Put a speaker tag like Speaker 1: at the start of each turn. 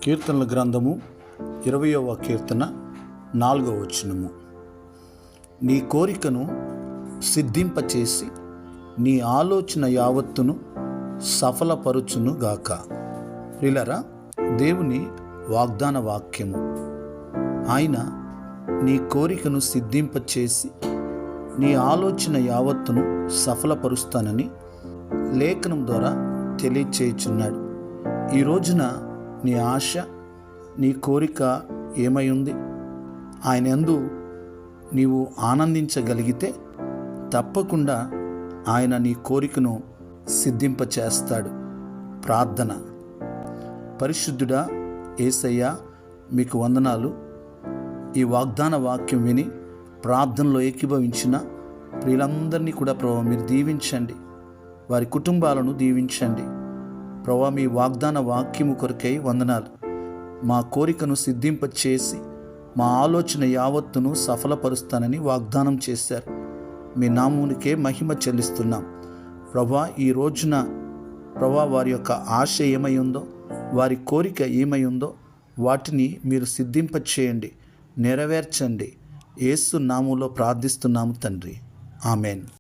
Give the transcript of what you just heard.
Speaker 1: కీర్తనల గ్రంథము 20వ కీర్తన 4వ వచనము. నీ కోరికను సిద్ధింపచేసి నీ ఆలోచన యావత్తును సఫలపరుచును గాక. ప్రియులారా, దేవుని వాగ్దాన వాక్యము. ఆయన నీ కోరికను సిద్ధింపచేసి నీ ఆలోచన యావత్తును సఫలపరుస్తానని లేఖనం ద్వారా తెలియచేయుచున్నాడు. ఈ రోజున నీ ఆశ, నీ కోరిక ఏమై ఉంది? ఆయన యందు నీవు ఆనందించగలిగితే తప్పకుండా ఆయన నీ కోరికను సిద్ధింపచేస్తాడు. ప్రార్థన. పరిశుద్ధుడా యేసయ్యా, మీకు వందనాలు. ఈ వాగ్దాన వాక్యం విని ప్రార్థనలో ఏకీభవించిన ప్రియులందరినీ కూడా ప్రభువా మీరు దీవించండి, వారి కుటుంబాలను దీవించండి. ప్రభువా, మీ వాగ్దాన వాక్యము కొరకై వందనాలు. మా కోరికను సిద్ధింపచేసి మా ఆలోచన యావత్తును సఫలపరుస్తానని వాగ్దానం చేశారు. మీ నామమునికే మహిమ చెల్లిస్తున్నాం. ప్రభువా, ఈ రోజున ప్రభువా వారి యొక్క ఆశ ఏమై ఉందో, వారి కోరిక ఏమై ఉందో వాటిని మీరు సిద్ధింపచేయండి, నెరవేర్చండి. యేసు నామములో ప్రార్థిస్తున్నాము తండ్రి. ఆమెన్.